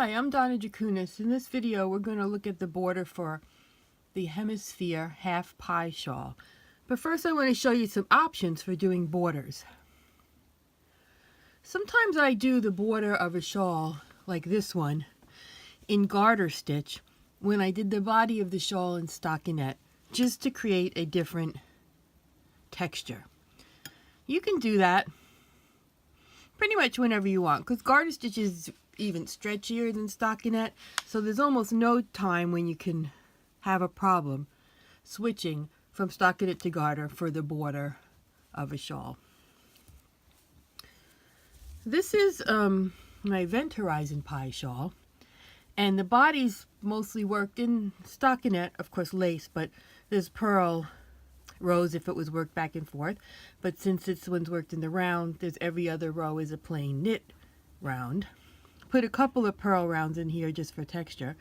Hi, I'm Donna Jakunis. In this video, we're going to look at the border for the Hemisphere half pie shawl. But first, I want to show you some options for doing borders. Sometimes I do the border of a shawl, like this one, in garter stitch when I did the body of the shawl in stockinette, just to create a different texture. You can do that pretty much whenever you want, because garter stitch is even stretchier than stockinette, so there's almost no time when you can have a problem switching from stockinette to garter for the border of a shawl. This is my Vent Horizon pie shawl, and the body's mostly worked in stockinette, of course lace, but there's pearl rows if it was worked back and forth, but since this one's worked in the round, there's every other row is a plain knit round. Put a couple of pearl rounds in here just for texture,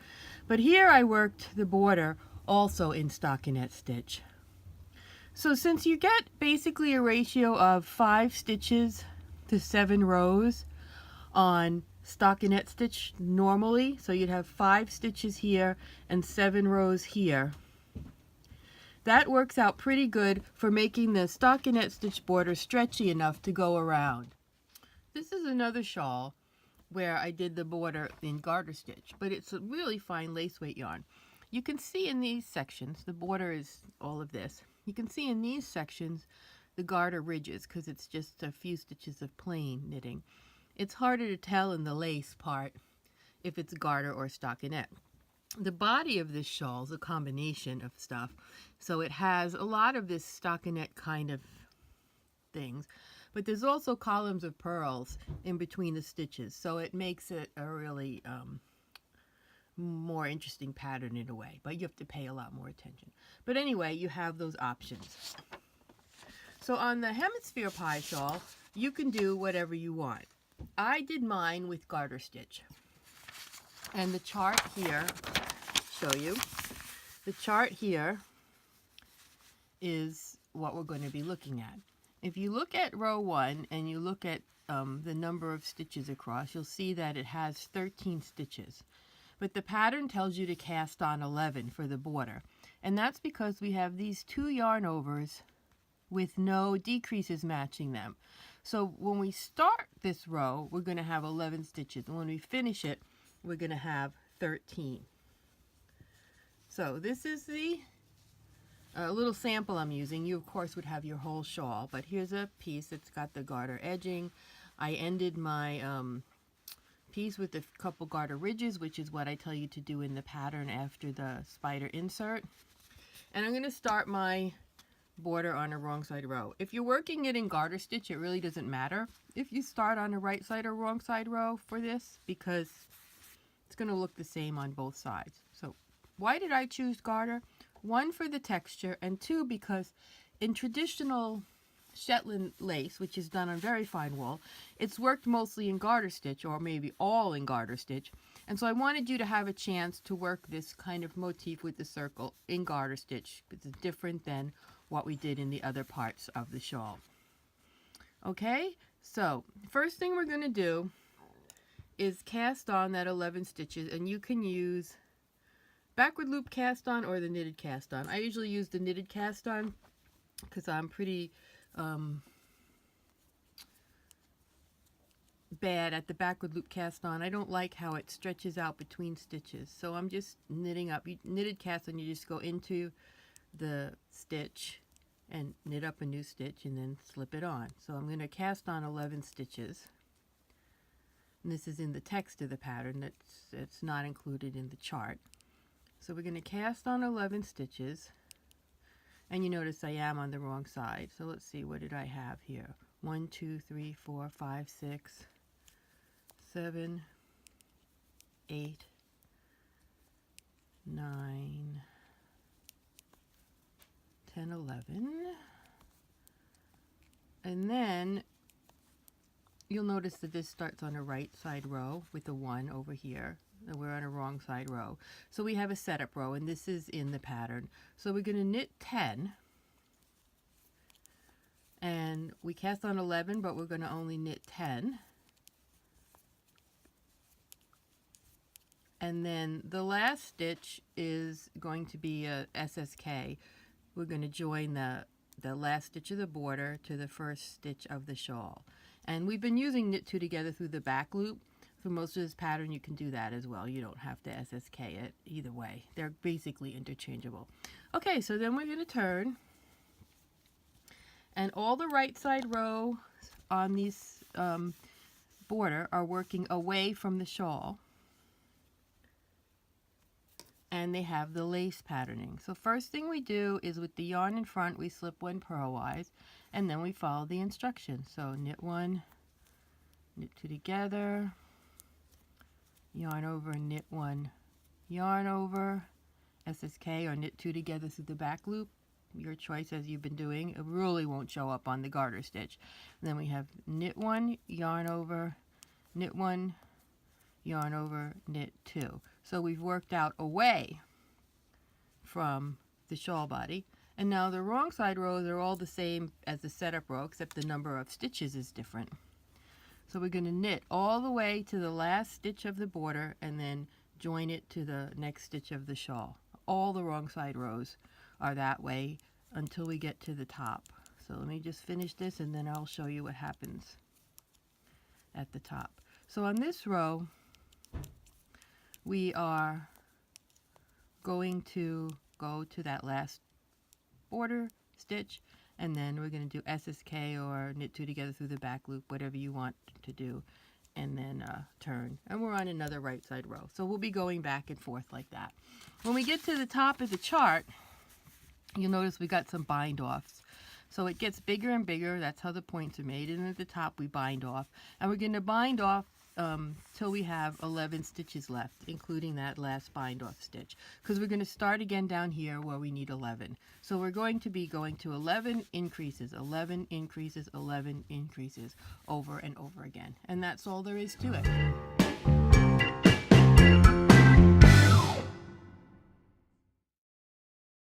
but here I worked the border also in stockinette stitch. So since you get basically a ratio of 5 stitches to 7 rows on stockinette stitch normally, so you'd have 5 stitches here and 7 rows here, that works out pretty good for making the stockinette stitch border stretchy enough to go around. This is another shawl where I did the border in garter stitch, but it's a really fine lace weight yarn. You can see in these sections, the border is all of this. You can see in these sections the garter ridges because it's just a few stitches of plain knitting. It's harder to tell in the lace part if it's garter or stockinette. The body of this shawl is a combination of stuff, so it has a lot of this stockinette kind of things, but there's also columns of pearls in between the stitches, so it makes it a really more interesting pattern in a way, but you have to pay a lot more attention. But anyway, you have those options. So on the Hemisphere pie shawl, you can do whatever you want. I did mine with garter stitch, and the chart here, show you, the chart here is what we're going to be looking at. If you look at row 1 and you look at the number of stitches across, you'll see that it has 13 stitches. But the pattern tells you to cast on 11 for the border. And that's because we have these 2 yarn overs with no decreases matching them. So when we start this row, we're going to have 11 stitches. And when we finish it, we're going to have 13. So this is the little sample I'm using. You, of course, would have your whole shawl, but here's a piece that's got the garter edging. I ended my piece with a couple garter ridges, which is what I tell you to do in the pattern after the spider insert. And I'm going to start my border on a wrong side row. If you're working it in garter stitch, it really doesn't matter if you start on a right side or wrong side row for this, because it's going to look the same on both sides. So why did I choose garter? 1, for the texture, and 2, because in traditional Shetland lace, which is done on very fine wool, it's worked mostly in garter stitch, or maybe all in garter stitch. And so I wanted you to have a chance to work this kind of motif with the circle in garter stitch. It's different than what we did in the other parts of the shawl. Okay, so first thing we're going to do is cast on that 11 stitches, and you can use backward loop cast on or the knitted cast on. I usually use the knitted cast on because I'm pretty bad at the backward loop cast on. I don't like how it stretches out between stitches, so I'm just knitting up. Knitted cast on, you just go into the stitch and knit up a new stitch and then slip it on. So I'm going to cast on 11 stitches, and this is in the text of the pattern. It's not included in the chart. So we're going to cast on 11 stitches, and you notice I am on the wrong side. So let's see, what did I have here? 1, 2, 3, 4, 5, 6, 7, 8, 9, 10, 11. And then you'll notice that this starts on a right side row with a 1 over here. And we're on a wrong side row. So we have a setup row, and this is in the pattern. So we're going to knit 10, and we cast on 11, but we're going to only knit 10. And then the last stitch is going to be a SSK. We're going to join the last stitch of the border to the first stitch of the shawl. And we've been using knit two together through the back loop. For most of this pattern, you can do that as well. You don't have to SSK it either way. They're basically interchangeable. Okay, so then we're going to turn. And all the right side rows on these border are working away from the shawl. And they have the lace patterning. So first thing we do is with the yarn in front, we slip one purlwise, and then we follow the instructions. So knit one, knit two together, yarn over, knit one, yarn over, SSK or knit two together through the back loop. Your choice as you've been doing. It really won't show up on the garter stitch. And then we have knit one, yarn over, knit one, yarn over, knit two. So we've worked out away from the shawl body. And now the wrong side rows are all the same as the setup row, except the number of stitches is different. So we're going to knit all the way to the last stitch of the border and then join it to the next stitch of the shawl. All the wrong side rows are that way until we get to the top. So let me just finish this and then I'll show you what happens at the top. So on this row, we are going to go to that last border stitch, and then we're going to do SSK or knit two together through the back loop, whatever you want to do, and then turn. And we're on another right side row. So we'll be going back and forth like that. When we get to the top of the chart, you'll notice we got some bind offs. So it gets bigger and bigger. That's how the points are made. And at the top we bind off. And we're going to bind off till we have 11 stitches left, including that last bind off stitch, because we're going to start again down here where we need 11. So we're going to be going to 11 increases, 11 increases, 11 increases over and over again. And that's all there is to it.